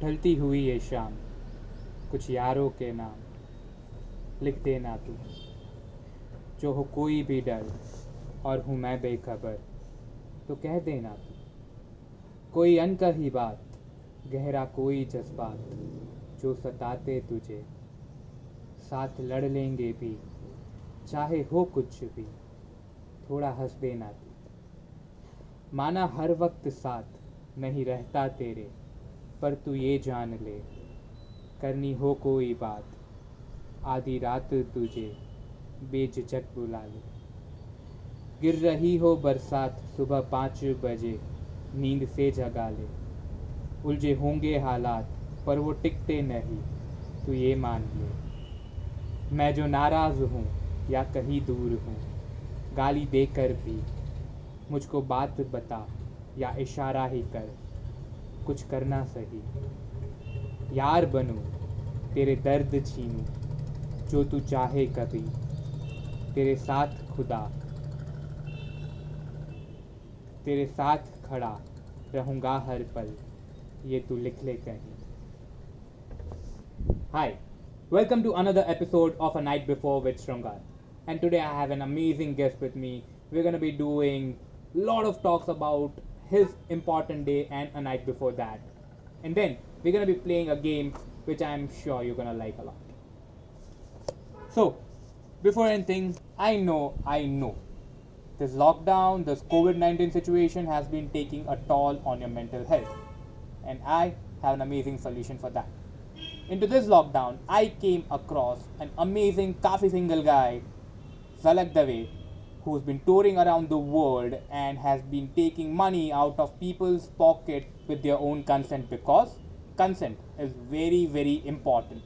ढलती हुई ये शाम, कुछ यारों के नाम लिख देना तू। जो हो कोई भी डर और हूँ मैं बेखबर, तो कह देना तू। कोई अनकही बात, गहरा कोई जज्बात जो सताते तुझे, साथ लड़ लेंगे भी, चाहे हो कुछ भी, थोड़ा हंस देना तू। माना हर वक्त साथ नहीं रहता तेरे, पर तू ये जान ले, करनी हो कोई बात, आधी रात तुझे बेझिझक बुला ले। गिर रही हो बरसात सुबह 5 बजे, नींद से जगा ले। उलझे होंगे हालात पर वो टिकते नहीं, तू ये मान ले। मैं जो नाराज़ हूँ या कहीं दूर हूँ, गाली देकर भी मुझको बात बता या इशारा ही कर, कुछ करना सही। यार बनूं तेरे दर्द छीनूं, जो तू चाहे कभी, तेरे साथ खुदा, तेरे साथ खड़ा रहूँगा हर पल, ये तू लिख ले कहीं। Hi, welcome to another episode of A Night Before with Shrungar. And today I have an amazing guest with me. We're going to be doing a lot of talks about his important day and a night before that. And then we're going to be playing a game which I'm sure you're going to like a lot. So, before anything, I know this lockdown, this COVID-19 situation has been taking a toll on your mental health. And I have an amazing solution for that. Into this lockdown, I came across an amazing coffee single guy, Zalak Dave, who's been touring around the world and has been taking money out of people's pocket with their own consent, because consent is very, very important.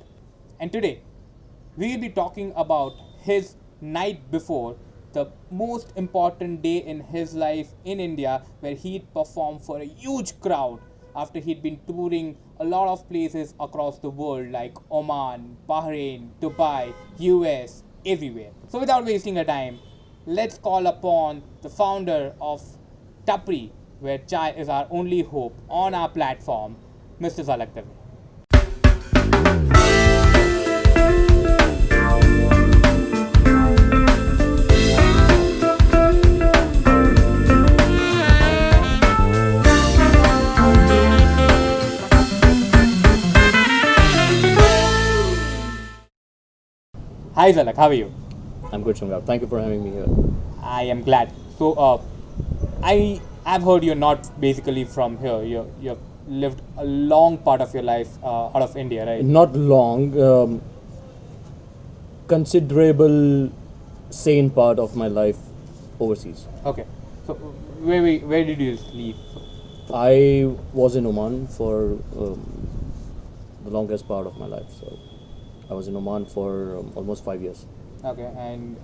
And today, we will be talking about his night before, the most important day in his life in India, where he'd perform for a huge crowd after he'd been touring a lot of places across the world like Oman, Bahrain, Dubai, US, everywhere. So without wasting a time, let's call upon the founder of Tapri, where chai is our only hope, on our platform, Mr. Zalak Dave. Hi Zalak, how are you? I'm good, Shrungar. Thank you for having me here. I am glad. So, I've heard you're not basically from here. You've lived a long part of your life out of India, right? Not long, considerable sane part of my life overseas. Okay. So, where did you live? I was in Oman for the longest part of my life. So I was in Oman for almost 5 years. Okay, and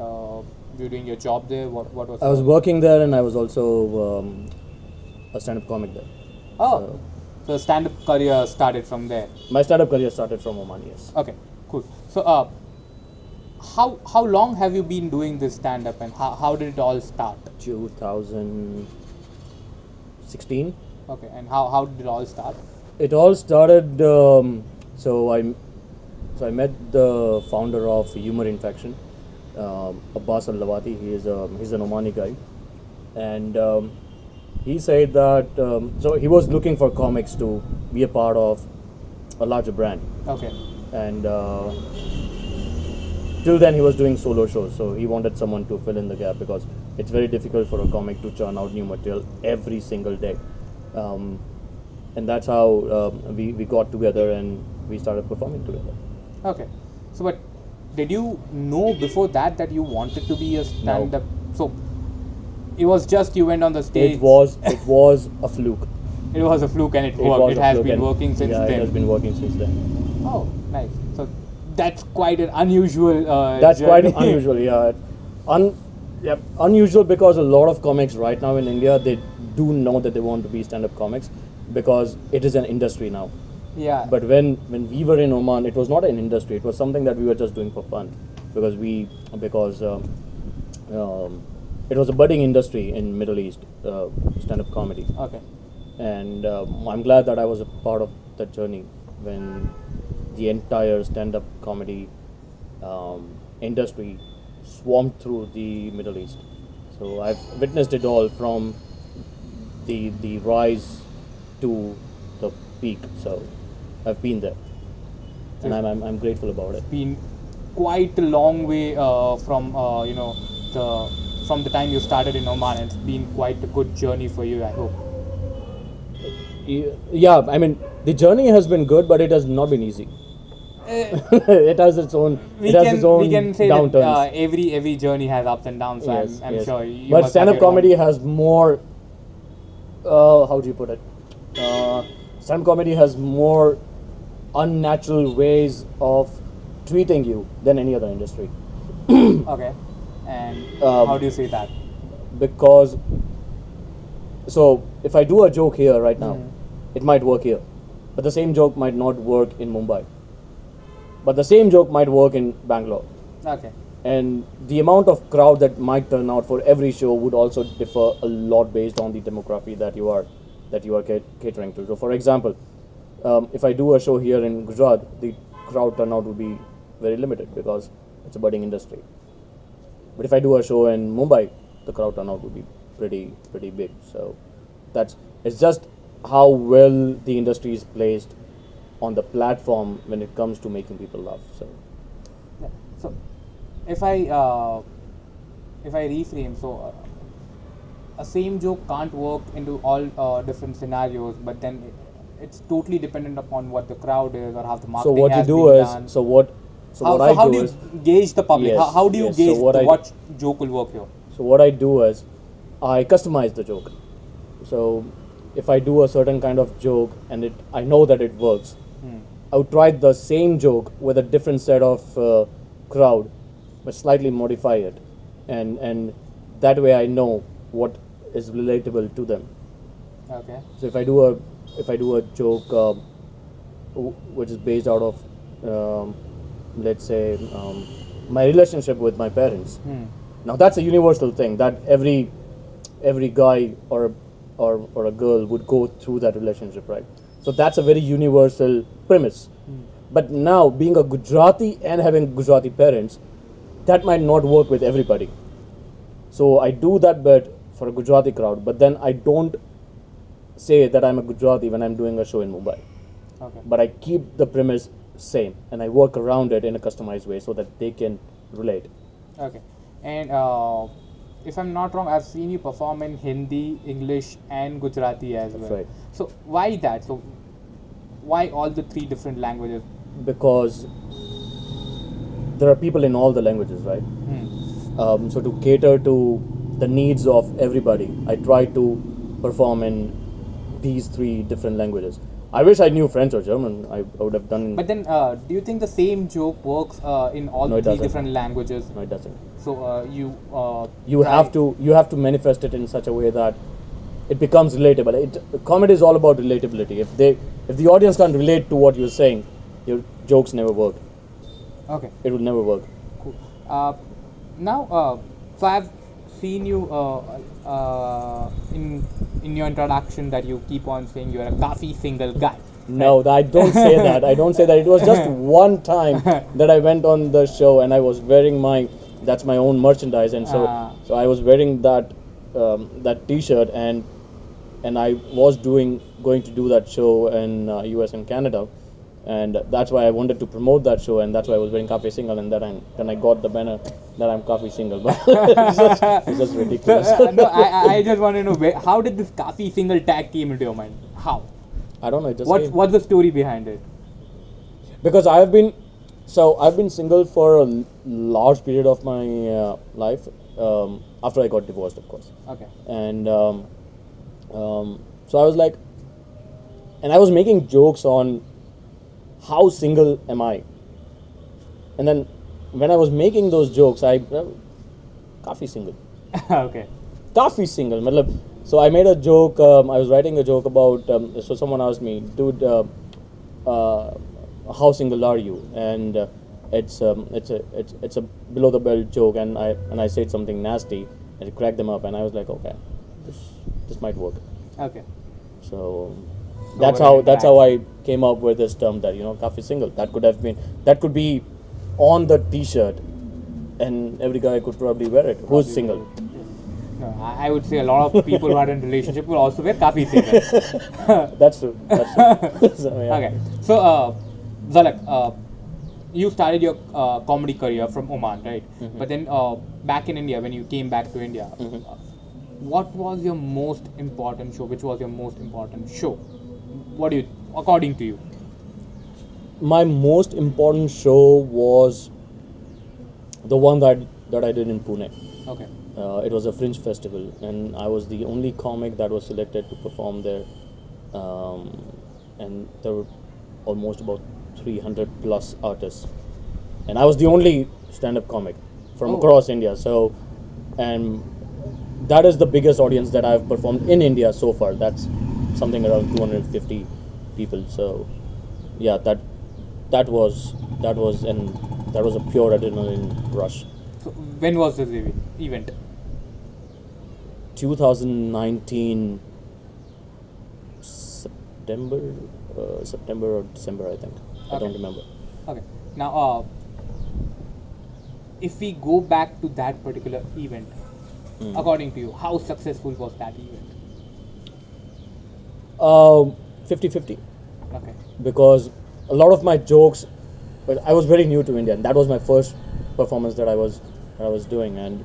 you doing your job there? What was? I was working there, and I was also a stand-up comic there. Oh, so stand-up career started from there. My stand-up career started from Oman, yes. Okay, cool. So, how long have you been doing this stand-up, and how did it all start? 2016. Okay, and how did it all start? It all started. So I met the founder of Humor Infection, Abbas Al-Lawati. He's an Omani guy, and he said that so he was looking for comics to be a part of a larger brand. Okay. And till then he was doing solo shows, so he wanted someone to fill in the gap, because it's very difficult for a comic to churn out new material every single day. And that's how we got together and we started performing together. Okay. So, but did you know before that you wanted to be a stand-up? No. So, it was just you went on the stage. It was a fluke. It was a fluke and it worked. It has been working since then. Yeah, it has been working since then. Oh, nice. So, that's quite an unusual That's journey. quite unusual, yeah. Unusual because a lot of comics right now in India, they do know that they want to be stand-up comics, because it is an industry now. Yeah. But when we were in Oman, it was not an industry. It was something that we were just doing for fun, because it was a budding industry in Middle East, stand-up comedy. Okay. And I'm glad that I was a part of that journey. when the entire stand-up comedy industry swarmed through the Middle East. So I've witnessed it all from the rise to the peak. So I've been there, and I'm grateful about it. Been quite a long way from from the time you started in Oman. It's been quite a good journey for you, I hope. Yeah, I mean the journey has been good, but it has not been easy. It has its own. It has its own we can say downturns. that every journey has ups and downs. So Yes, I'm yes. sure you But must have stand-up your own- comedy has more. How do you put it? Stand-up comedy has more unnatural ways of treating you than any other industry, Okay, and how do you say that? because so if I do a joke here right now, it might work here, but the same joke might not work in Mumbai, but the same joke might work in Bangalore, Okay, and the amount of crowd that might turn out for every show would also differ a lot based on the demography that you are catering to. So for example, if I do a show here in Gujarat, the crowd turnout would be very limited because it's a budding industry. But if I do a show in Mumbai, the crowd turnout would be pretty big. So it's just how well the industry is placed on the platform when it comes to making people laugh. So yeah. So if I reframe, so a same joke can't work into all different scenarios, but then it's totally dependent upon what the crowd is or how the so marketing what you has do been is done. how How do you gauge the public? Yes, How do you yes. So gauge what joke will work here? So what I do is I customize the joke. So if I do a certain kind of joke and I know that it works, I would try the same joke with a different set of crowd, but slightly modify it, and that way I know what is relatable to them. Okay. So if I do a joke which is based out of let's say my relationship with my parents. Now that's a universal thing that every guy or a girl would go through that relationship, right? So that's a very universal premise. But now being a Gujarati and having Gujarati parents, that might not work with everybody. So I do that bit for a Gujarati crowd, but then I don't say that I'm a Gujarati when I'm doing a show in Mumbai. Okay. But I keep the premise same and I work around it in a customized way so that they can relate. Okay. And if I'm not wrong, I've seen you perform in Hindi, English, and Gujarati as well. right. So why that? So why all the three different languages? Because there are people in all the languages, right? So to cater to the needs of everybody, I try to perform in these three different languages. I wish I knew French or German. I would have done. But then, do you think the same joke works in all No, it three doesn't. different languages? No, it doesn't. So You try- have to manifest it in such a way that it becomes relatable. Comedy is all about relatability. If the audience can't relate to what you're saying, your jokes never work. Okay. It would never work. Cool. Now, so I've seen you in your introduction that you keep on saying you're a coffee single guy. No, I don't say that. I don't say that. It was just one time that I went on the show and I was wearing that's my own merchandise, and so I was wearing that that T-shirt and I was going to do that show in US and Canada, and that's why I wanted to promote that show, and that's why I was wearing Coffee Single, and then I got the banner that I'm Coffee Single, but it's just ridiculous. No, I just want to know how did this coffee single tag came into your mind? How? I don't know. It just came. What's the story behind it? Because I've been single for a large period of my life after I got divorced, of course. Okay. And so I was like, and I was making jokes on how single am I, and then when I was making those jokes, coffee single, Okay. coffee single. matlab, so I made a joke. I was writing a joke about. So someone asked me, dude, how single are you? And it's a below the belt joke, and I said something nasty, and it cracked them up, and I was like, okay, this might work. Okay. So That's how I came up with this term that kafi single. That could be on the T-shirt, and every guy could probably wear it. Who's single? No, I would say a lot of people who are in relationship will also wear kafi single. That's true. So, yeah. Okay, so Zalak, you started your comedy career from Oman, right? Mm-hmm. But then back in India, when you came back to India, what was your most important show? Which was your most important show? According to you? My most important show was the one that I did in Pune. Okay. It was a fringe festival, and I was the only comic that was selected to perform there. And there were almost about 300 plus artists, and I was the only stand-up comic from across India. So, and that is the biggest audience that I've performed in India so far. That's something around 250 people. So, yeah, that was a pure adrenaline rush. So when was this event? 2019 September or December, I think. I don't remember. Okay. Now, if we go back to that particular event, according to you, how successful was that event? 50-50. Okay. Because a lot of my jokes, but I was very new to India, and that was my first performance that I was doing, and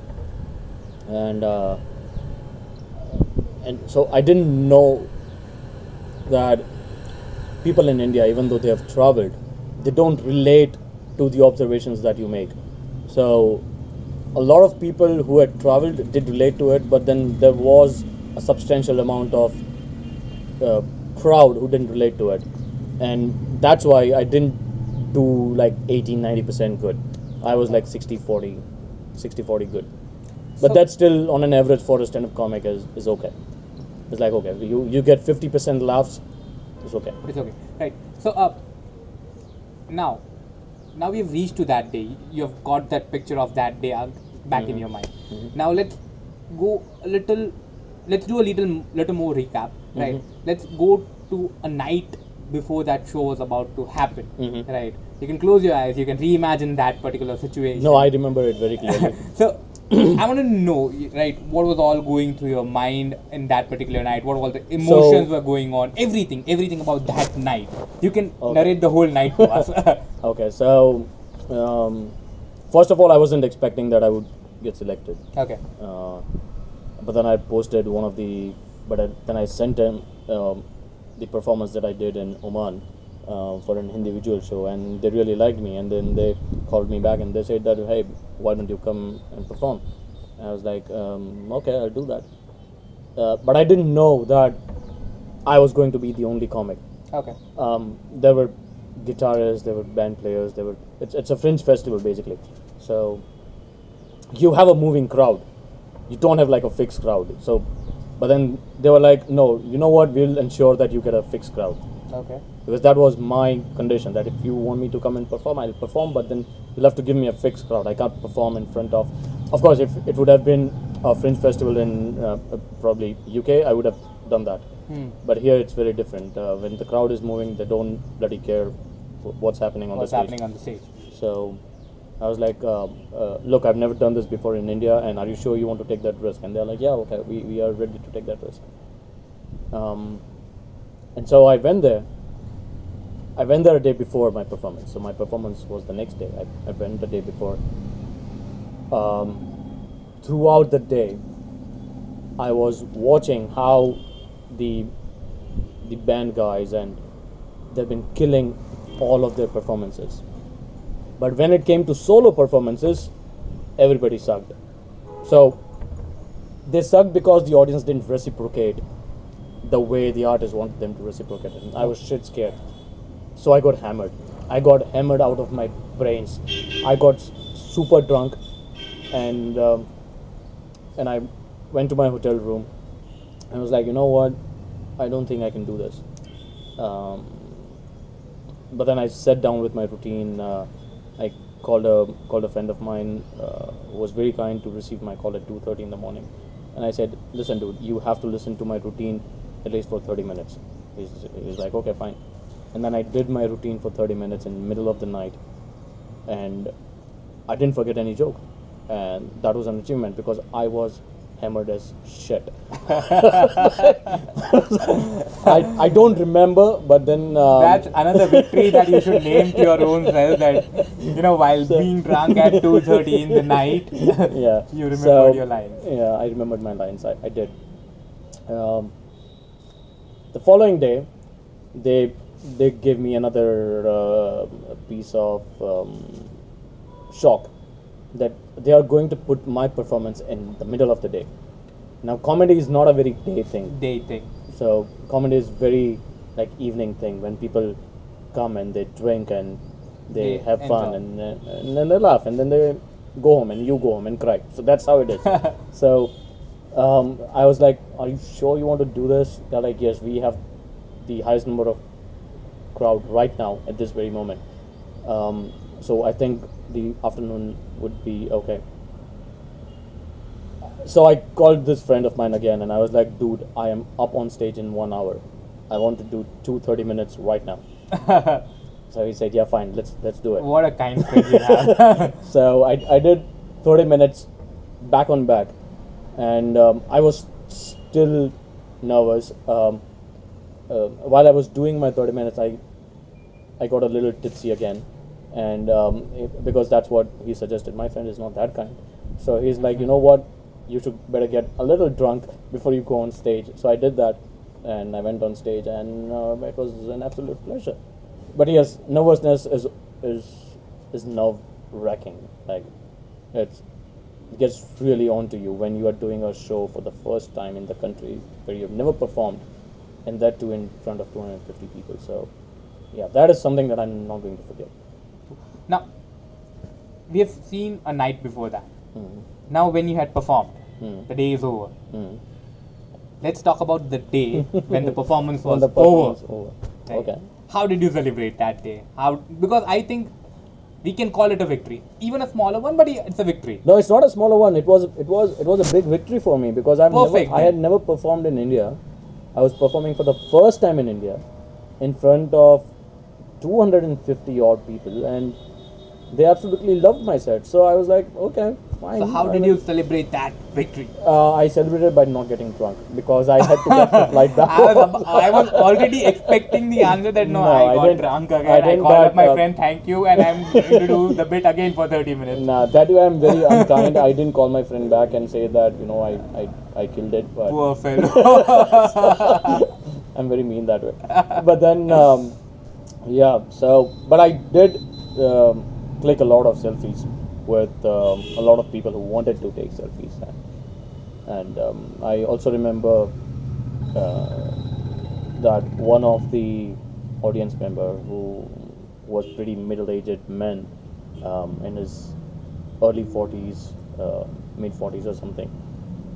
so I didn't know that people in India, even though they have traveled, they don't relate to the observations that you make. So a lot of people who had traveled did relate to it, but then there was a substantial amount of crowd who didn't relate to it, and that's why I didn't do like 80-90% good. I was like 60-40 good, but that's still on an average for a stand-up comic is okay. It's like, okay, you get 50% laughs, it's okay. It's okay, right? So now we've reached to that day. You've got that picture of that day back in your mind. Now let's do a little more recap, right? Let's go to a night before that show was about to happen, right? You can close your eyes, you can reimagine that particular situation. No, I remember it very clearly. So I want to know, right, what was all going through your mind in that particular night? What all the emotions were going on? Everything about that night. You can narrate the whole night to us. Okay, so first of all, I wasn't expecting that I would get selected. Okay. But then I posted then I sent him the performance that I did in Oman for an individual show, and they really liked me, and then they called me back and they said that, hey, why don't you come and perform? And I was like, okay, I'll do that. But I didn't know that I was going to be the only comic. Okay. There were guitarists, there were band players, it's a fringe festival basically. So you have a moving crowd. You don't have like a fixed crowd. So, but then they were like, no, you know what, we'll ensure that you get a fixed crowd. Okay. Because that was my condition, that if you want me to come and perform, I'll perform, but then you'll have to give me a fixed crowd. I can't perform in front of course, if it would have been a fringe festival in probably UK, I would have done that. But here it's very different. When the crowd is moving, they don't bloody care what's happening on the stage. So I was like, look, I've never done this before in India, and are you sure you want to take that risk? And they're like, yeah, okay, we are ready to take that risk. And so I went there. I went there a day before my performance. So my performance was the next day. I went the day before. Throughout the day, I was watching how the band guys, and they've been killing all of their performances. But when it came to solo performances, everybody sucked. So they sucked because the audience didn't reciprocate the way the artist wanted them to reciprocate it. And I was shit scared. So I got hammered. I got hammered out of my brains. I got super drunk, and I went to my hotel room and was like, you know what? I don't think I can do this. But then I sat down with my routine. I called a friend of mine who was very kind to receive my call at 2:30 in the morning, and I said, listen dude, you have to listen to my routine at least for 30 minutes. He's like, okay, fine. And then I did my routine for 30 minutes in the middle of the night, and I didn't forget any joke, and that was an achievement because I was hammered as shit. I don't remember, but then That's another victory that you should name to your own self. That while being drunk at 2:30 in the night, yeah. you remembered So, your lines. Yeah, I remembered my lines. I did. The following day, they gave me another piece of shock that they are going to put my performance in the middle of the day. Now, comedy is not a very day thing. Day thing. So comedy is very like evening thing when people come and they drink and they have fun and then they laugh and then they go home and you go home and cry. So that's how it is. So I was like, "Are you sure you want to do this?" They're like, "Yes, we have the highest number of crowd right now at this very moment. So I think the afternoon would be okay." So I called this friend of mine again and I was like, "Dude, I am up on stage in 1 hour. I want to do 30 minutes right now." So he said, "Yeah, fine, let's do it." What a kind friend you have. So I did 30 minutes back on back, and I was still nervous. While I was doing my 30 minutes, I got a little tipsy again, and because that's what he suggested. My friend is not that kind, so he's like, "You know what? You should better get a little drunk before you go on stage." So I did that, and I went on stage, and it was an absolute pleasure. But yes, nervousness is nerve wracking. Like it gets really onto you when you are doing a show for the first time in the country where you've never performed, and that too in front of 250 people. So yeah, that is something that I'm not going to forget. Now, we have seen a night before that. Now, when you had performed, the day is over. Let's talk about the day when the performance was over. Right? Okay. How did you celebrate that day? Because I think we can call it a victory, even a smaller one, but it's a victory. No, it's not a smaller one. It was a big victory for me because I had never performed in India. I was performing for the first time in India in front of 250 odd people, and they absolutely loved my set. So I was like, okay, fine. So how did you celebrate that victory? I celebrated by not getting drunk because I had to get the flight back. I was already expecting the answer that I got drunk again. I called up my friend, thank you, and I'm going to do the bit again for 30 minutes. Nah, that way I'm very unkind. I didn't call my friend back and say that, I killed it. But poor fellow. I'm very mean that way. But then, but I did click a lot of selfies with a lot of people who wanted to take selfies, and I also remember that one of the audience member who was pretty middle-aged man in his early 40s, mid 40s or something.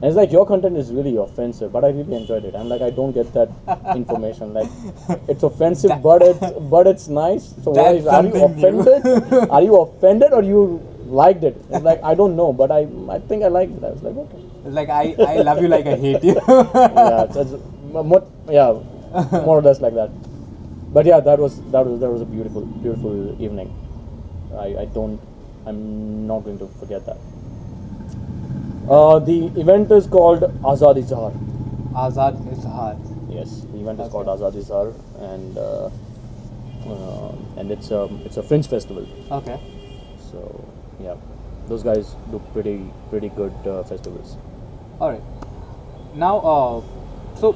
And it's like, your content is really offensive, but I really enjoyed it. I'm like, I don't get that information. Like, it's offensive, but it's nice. So are you offended? Are you offended or you liked it? It's like, I don't know, but I think I liked it. I was like, okay. It's like I love you like I hate you. More or less like that. But yeah, that was a beautiful evening. I'm not going to forget that. The event is called Azad Izhar. Azad Izhar. Yes, the event is called Azad Izhar, and it's a Fringe festival. Okay. So yeah, those guys do pretty good festivals. All right. Now, so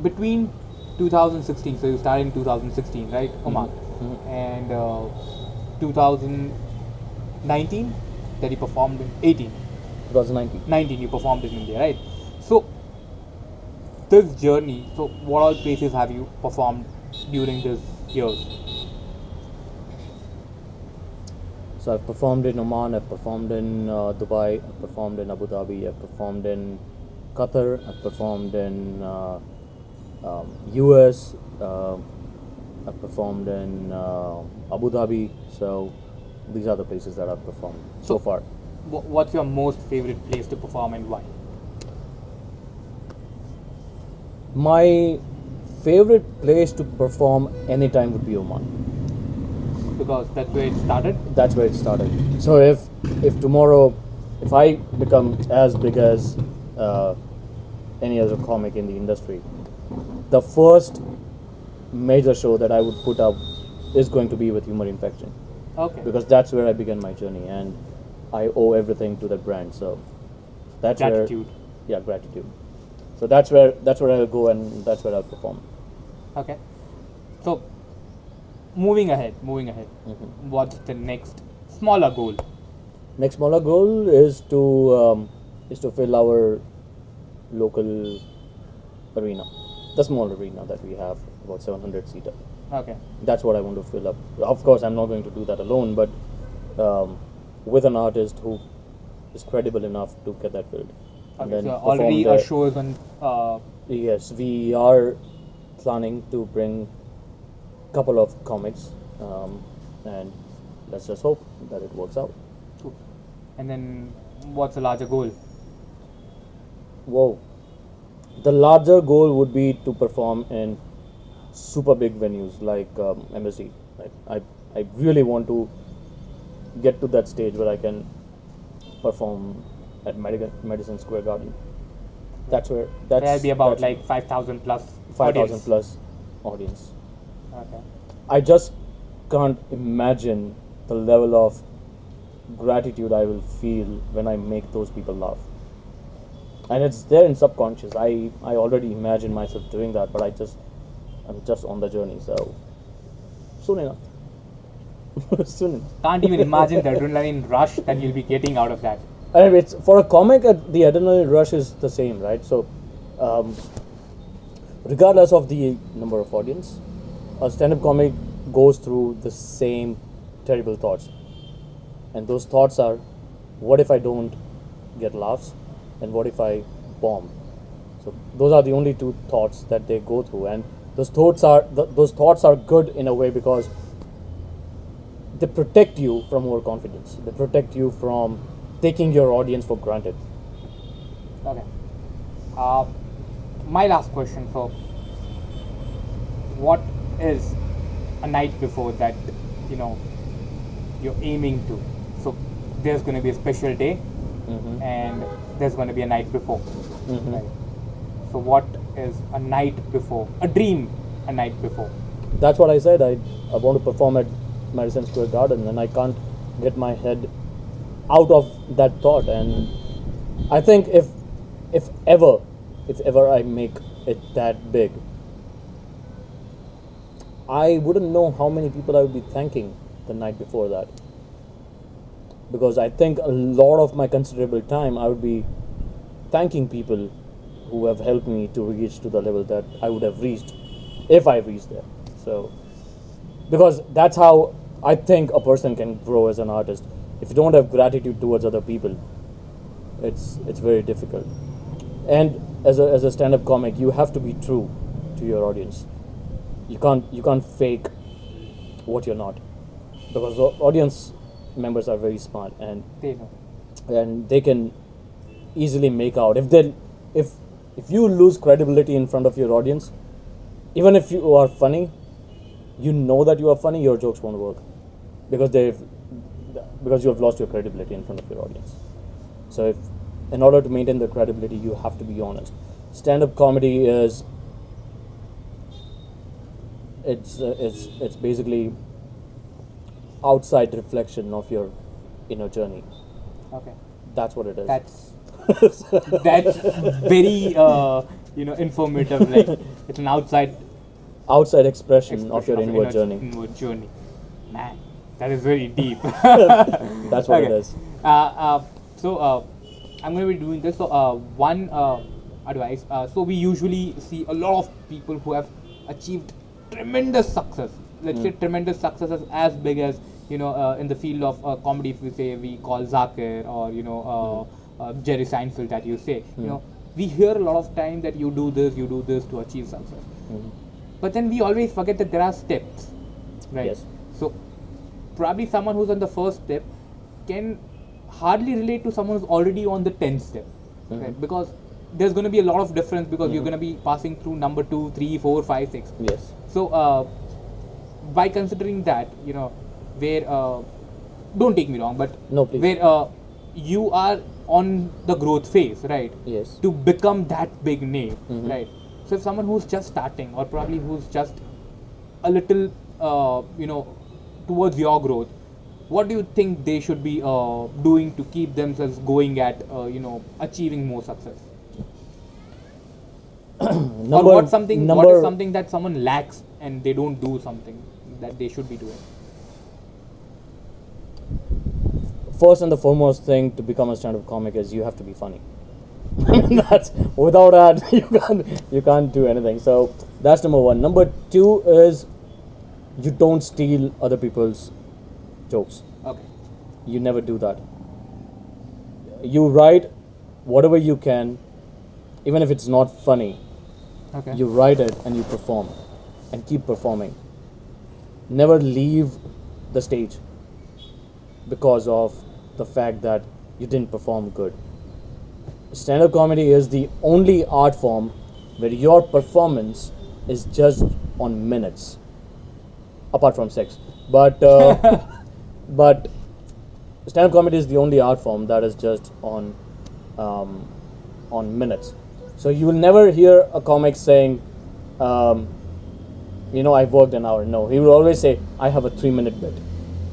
between 2016, so you started in 2016, right, Umang, and 2019. That you performed in 18. 2019. 19 you performed in India, right? So this journey, so what all places have you performed during this years? So I've performed in Oman, I've performed in Dubai, I've performed in Abu Dhabi, I've performed in Qatar, I've performed in US, I've performed in Abu Dhabi. So these are the places that I've performed so far. What's your most favorite place to perform and why? My favorite place to perform anytime would be Oman. Because that's where it started. That's where it started. So if tomorrow, if I become as big as any other comic in the industry, the first major show that I would put up is going to be with Humor Infection, Okay. because that's where I began my journey, and I owe everything to that brand. So that's Gratitude. where, yeah, gratitude. So that's where I'll go, and that's where I'll perform. Okay. So, moving ahead. Mm-hmm. What's the next smaller goal? Next smaller goal is to fill our local arena, the small arena that we have, about 700 seater. Okay. That's what I want to fill up. Of course, I'm not going to do that alone, but with an artist who is credible enough to get that filled. And Okay. then So perform already there. a show is on. Yes, we are planning to bring a couple of comics, and let's just hope that it works out. Cool. And then, what's the larger goal? Whoa. The larger goal would be to perform in super big venues like MSD. I really want to get to that stage where I can perform at Madison Square Garden. That's where There'll be about that's like 5,000 plus. 5,000 audience. plus audience. Okay. I just can't imagine the level of gratitude I will feel when I make those people laugh. And it's there in subconscious. I already imagine myself doing that, but I'm just on the journey. So soon enough. Soon enough. Can't even imagine the adrenaline rush that you'll be getting out of that. And it's for a comic, the adrenaline rush is the same, right? So, regardless of the number of audience, a stand-up comic goes through the same terrible thoughts, and those thoughts are, what if I don't get laughs, and what if I bomb? So those are the only two thoughts that they go through, and those thoughts are good in a way because they protect you from overconfidence. They protect you from taking your audience for granted. Okay. My last question. So, what is a night before that you're aiming to? So, there's going to be a special day, Mm-hmm. and there's going to be a night before. Mm-hmm. Right. So, what is a night before? A dream, a night before. That's what I said. I want to perform at Madison Square Garden, and I can't get my head out of that thought. And I think if ever I make it that big, I wouldn't know how many people I would be thanking the night before that, because I think a lot of my considerable time I would be thanking people who have helped me to reach to the level that I would have reached if I reached there. So, because that's how I think a person can grow as an artist. If you don't have gratitude towards other people, it's very difficult. And as a stand-up comic, you have to be true to your audience. You can't fake what you're not, because audience members are very smart, and They know. they can easily make out if you lose credibility in front of your audience. Even if you are funny, you know that you are funny, your jokes won't work, because you have lost your credibility in front of your audience. So in order to maintain the credibility, you have to be honest. Stand-up comedy is it's basically outside reflection of your inner journey. Okay. That's what it is. That's very informative. Like, it's an outside outside expression of your of inward journey. Inward journey. Man, that is very deep. That's what it Okay. is. So I'm going to be doing this. So one advice. So we usually see a lot of people who have achieved tremendous success. Let's say tremendous success as big as in the field of comedy. If we say, we call Zakir or Jerry Seinfeld, that you say. We hear a lot of time that you do this to achieve success. But then we always forget that there are steps, right? Yes. So probably someone who's on the first step can hardly relate to someone who's already on the 10th step, right? Because there's going to be a lot of difference because you're going to be passing through number 2, 3, 4, 5, 6. Yes. So by considering that, you know, where don't take me wrong, but No, please. where you are on the growth phase, right? Yes. To become that big name, right? So if someone who's just starting, or probably who's just a little, you know, towards your growth, what do you think they should be doing to keep themselves going at, you know, achieving more success? Or what is something that someone lacks and they don't do something that they should be doing? First and the foremost thing to become a stand-up comic is you have to be funny. That's without that you can't do anything. So that's number one. Number two is you don't steal other people's jokes. Okay. You never do that. You write whatever you can, even if it's not funny. Okay. You write it and you perform, and keep performing. Never leave the stage because of the fact that you didn't perform good. Stand-up comedy is the only art form where your performance is judged on minutes, apart from sex. But but stand-up comedy is the only art form that is judged on minutes. So you will never hear a comic saying, you know, I've worked an hour. No, he will always say, I have a 3-minute bit,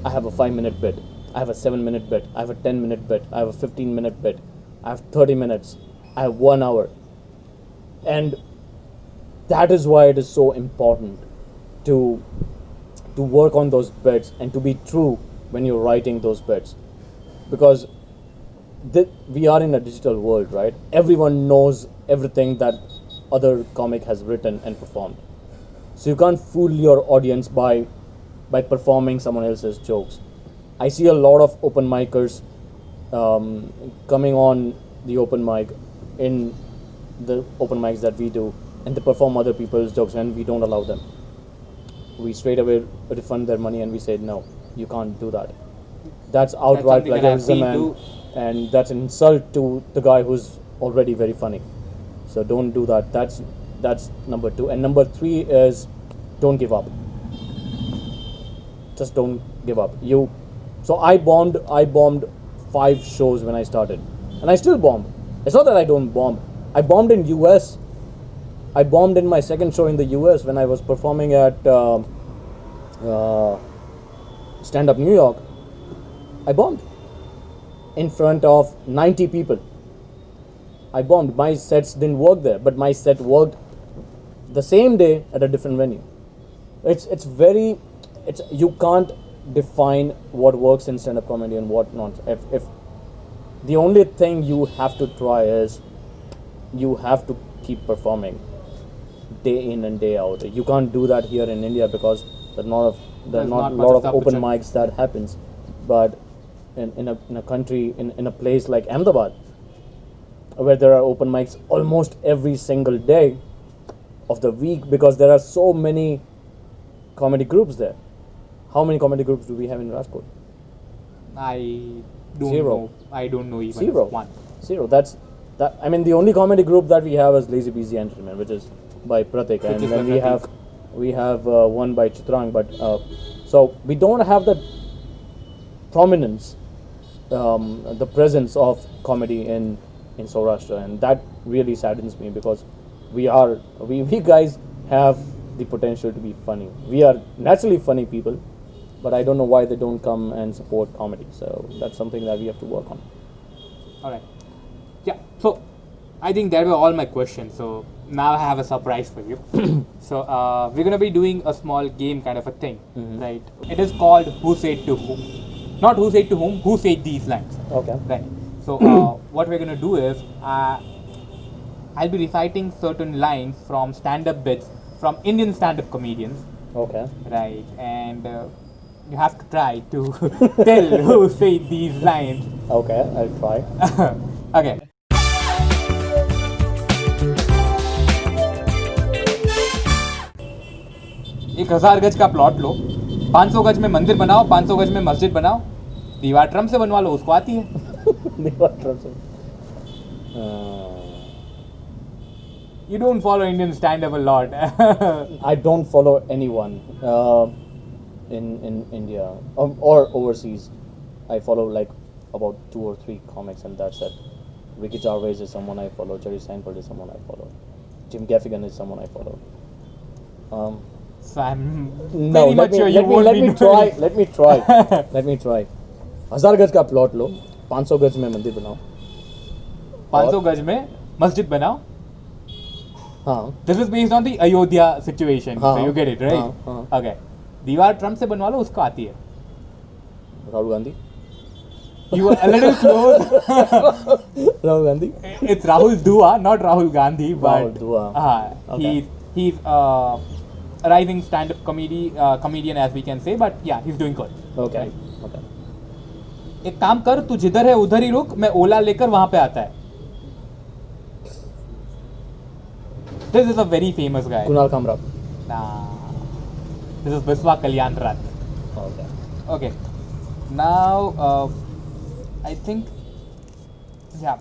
I have a 5-minute bit, I have a 7-minute bit, I have a 10-minute bit, I have a 15-minute bit, I have 30 minutes, I have 1 hour. And that is why it is so important to work on those bits and to be true when you're writing those bits. Because we are in a digital world, right? Everyone knows everything that other comic has written and performed. So you can't fool your audience by performing someone else's jokes. I see a lot of open micers coming on the open mic in the open mics that we do, and they perform other people's jokes and we don't allow them. We straight away refund their money and we say, no, you can't do that. That's outright plagiarism, and that's an insult to the guy who's already very funny. So don't do that. That's number 2. And number 3 is don't give up. Just don't give up. So I bombed 5 shows when I started, and I still bomb. It's not that I don't bomb. I bombed in US. I bombed in my second show in the US when I was performing at Stand Up New York. I bombed in front of 90 people. I bombed. My sets didn't work there, but my set worked the same day at a different venue. You can't define what works in stand-up comedy and what not. If the only thing you have to try is you have to keep performing day in and day out. You can't do that here in India because there's not a lot of open mics that happens. But in a country, in a place like Ahmedabad, where there are open mics almost every single day of the week, because there are so many comedy groups there. How many comedy groups do we have in Rajkot? I don't Zero. know. I don't know even Zero. one. Zero. I mean, the only comedy group that we have is Lazy Busy Entertainment, which is by Pratik, and then we have one by Chitrang. But so we don't have the prominence, the presence of comedy in Saurashtra, and that really saddens me, because we guys have the potential to be funny. We are naturally funny people, but I don't know why they don't come and support comedy. So that's something that we have to work on. Alright. Yeah, so I think that were all my questions. So now I have a surprise for you. So we're gonna be doing a small game kind of a thing, right? It is called Who Said to Whom. Not Who Said to Whom, Who Said These Lines. Okay. Right. So what we're gonna do is I'll be reciting certain lines from stand-up bits from Indian stand-up comedians. Okay. Right, and you have to try to tell who said these lines. Okay, I'll try. Okay. एक 1000 गज का plot लो, 500 गज में मंदिर बनाओ, 500 गज में मस्जिद बनाओ, दीवार ट्रम्प से बनवा लो, उसको आती है। दीवार ट्रम्प से। You don't follow Indian stand-up a lot. I don't follow anyone in India or overseas. I follow like about 2 or 3 comics, and that's it. Ricky Gervais is someone I follow. Jerry Seinfeld is someone I follow. Jim Gaffigan is someone I follow. So I'm No, very much sure you won't let be me try. Let me try. Let me try. 1000 गज का plot लो, 500 गज में मंदिर बनाओ. 500 गज में मस्जिद बनाओ. हाँ. This is based on the Ayodhya situation. हाँ, So you get it, right? हाँ, हाँ. Okay. दीवार ट्रम्प से बनवा लो, उसको आती है. Rahul Gandhi. You were a little close. Rahul Gandhi. It's Rahul Dua, not Rahul Gandhi, but Rahul Dua. Okay. he's a rising stand-up comedian, as we can say. But yeah, he's doing good. Okay. Right. Okay. एक काम कर, तू जिधर है उधर ही रुक, मैं ओला लेकर वहां पे आता है. This is a very famous guy. Kunal Kamra. Nah. This is Biswa Kalyan Rat. Okay. Okay. Now, I think, yeah.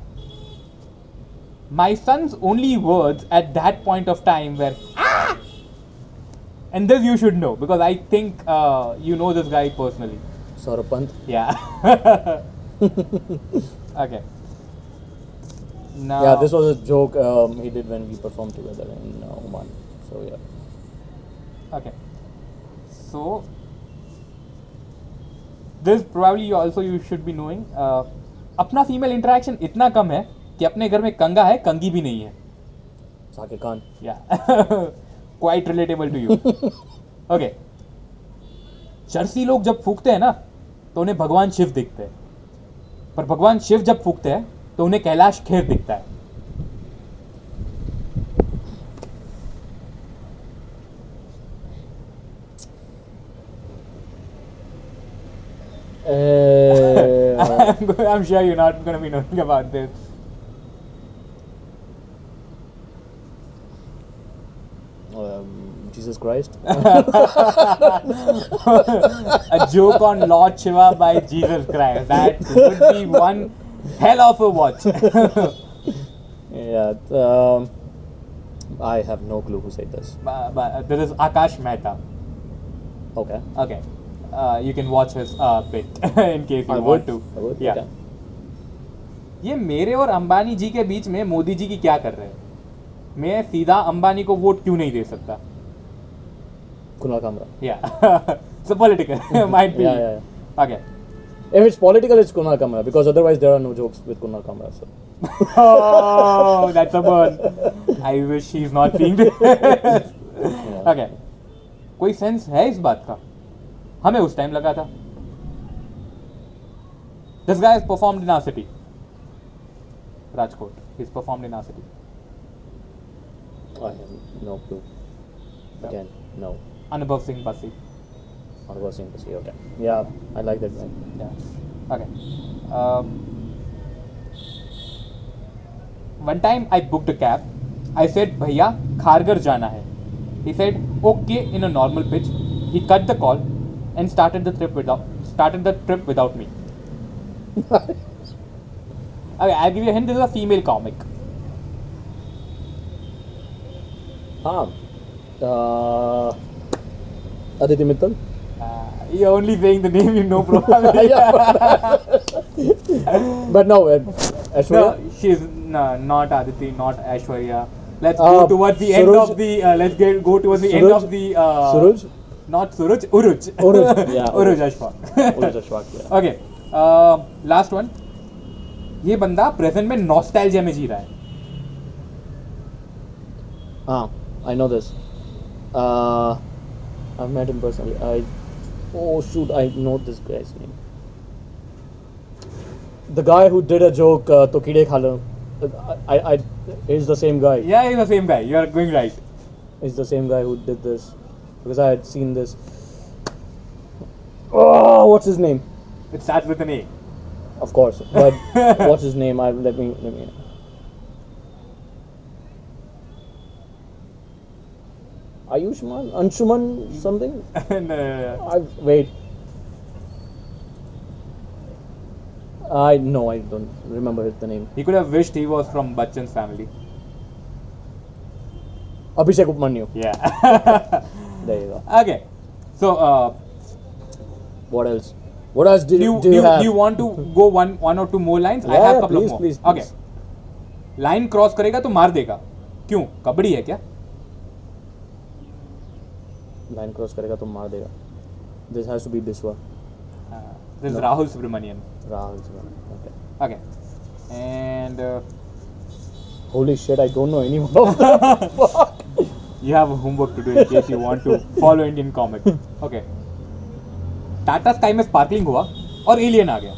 My son's only words at that point of time were, ah! And this you should know, because I think you know this guy personally. Saurabh Pant. Yeah. Okay. Now, Yeah, this was a joke he did when we performed together in Oman. So yeah. Okay. So, this probably also you should be knowing. अपना female interaction इतना कम है कि अपने घर में कंगा है, कंगी भी नहीं है. Zakir Khan. Yeah. Quite relatable to you. Okay. चरसी लोग जब फूकते हैं ना तो उन्हें भगवान शिव दिखते हैं, पर भगवान शिव जब फूकते हैं तो उन्हें कैलाश खेर दिखता है. I'm sure you're not going to be knowing about this. Jesus Christ. A joke on Lord Shiva by Jesus Christ. That would be one hell of a watch. Yeah. I have no clue who said this. But there is Akash Mehta. Okay. Okay. You can watch his bit in case you I want would. to. I would. Yeah. Okay. ये मेरे और अंबानी जी के बीच में मोदी जी की क्या कर रहे हैं? मैं सीधा अंबानी को वोट क्यों नहीं दे सकता? Kunal Kamra. Yeah. So political. Might be. Yeah. Okay. If it's political, it's Kunal Kamra, because otherwise there are no jokes with Kunal Kamra. So. Oh, that's a burn. I wish he's not seeing this. Yeah. Okay. कोई sense है इस बात का? हमें उस time लगा था. This guy has performed in our city. Rajkot. He's performed in our city. I have no clue. Again, no. Anubhav Singh Basi. I was in to see. Okay. Yeah, I like that guy. Yeah. Okay. One time I booked a cab. I said, "Bhaiya, Khargar jana hai." He said, "Okay," in a normal pitch. He cut the call and started the trip without me. Okay, I'll give you a hint. This is a female comic. Aditi Mittal. You're only saying the name you know probably. But no, Aishwarya. No, she's not Aditi, not Aishwarya. Let's go towards the end Suraj. of the. Go towards the end Suraj. of the. Suraj. Not Suraj, Uruj. Uruj, yeah. Uruj Ashfaq. Uruj Ashfaq, yeah. Okay. Last one. ये बंदा present में nostalgia में जी रहा है. I know this. I've met him personally. Oh shoot, I know this guy's name. The guy who did a joke, Tokide Khala. He's the same guy. Yeah, he's the same guy. You are going right. He's the same guy who did this, because I had seen this. Oh, what's his name? It starts with an A. Of course, but what's his name? Let me. Ayushman, Anshuman, something. No. Wait. I don't remember the name. He could have wished he was from Bachchan's family. Abhishek Upmanyu. Yeah. There you go. Okay. So, What else? What else do do you have? you want to go one or two more lines? I Yeah, have yeah, couple please, of more. please, Okay. please. Line cross करेगा तो मार देगा. क्यों? कबड्डी है क्या? Line cross करेगा तो मार देगा. This has to be Biswa. This is No. Rahul Subramanian. Rahul. Okay. Okay. And Holy shit! I don't know anyone of them. Fuck. you have homework to do in case you want to follow Indian comic. Okay. Tata sky में sparkling हुआ और alien आ गया.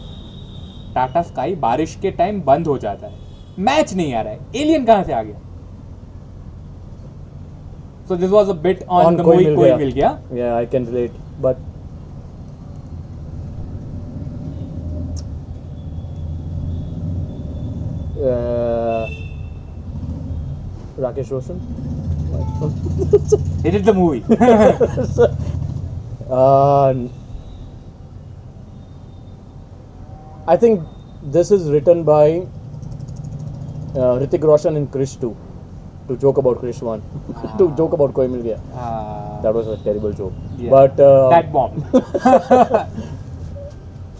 Tata sky बारिश के time बंद हो जाता है. मैच नहीं आ रहा है. एलियन कहाँ से आ गया? So this was a bit on the कोई मिल गया. Yeah, I can relate, but Rakesh Roshan. It is the movie. I think this is written by Hrithik Roshan in Krish 2 to joke about Krish 1 to joke about Koi Mil Gaya. That was a terrible joke. Yeah. But That bombed.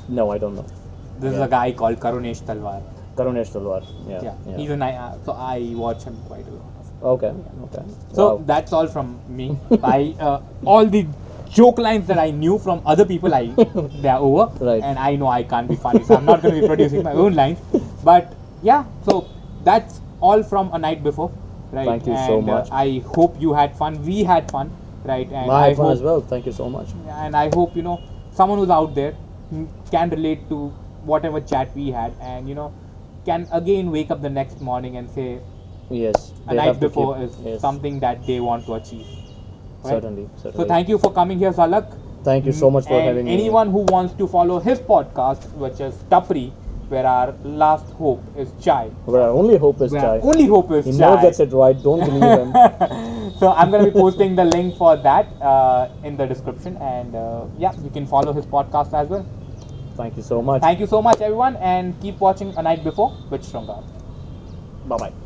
no, I don't know. This is a guy called Karunesh Talwar. Karunesh Talwar. Yeah. Yeah. He's a so I watch him quite a lot. Okay. So Wow. that's all from me. All the joke lines that I knew from other people, they are over. Right. And I know I can't be funny, so I'm not going to be producing my own lines. But yeah, so that's all from A Night Before. Right. Thank you so much. I hope you had fun. We had fun. Right. And I I had fun hope, as well. Thank you so much. and I hope someone who's out there can relate to whatever chat we had, and can again wake up the next morning and say Yes. A they Night have to Before keep- is yes, something that they want to achieve. Right? Certainly. So thank you for coming here, Zalak. Thank you so much for And having me. anyone who wants to follow his podcast, which is Tapri, where our last hope is chai. But our only hope is Where Chai. our only hope is He chai. never gets it right. Don't believe him. So I'm going to be posting the link for that in the description, and yeah, you can follow his podcast as well. Thank you so much. Thank you so much, everyone, and keep watching A Night Before with Shrungar. Bye bye.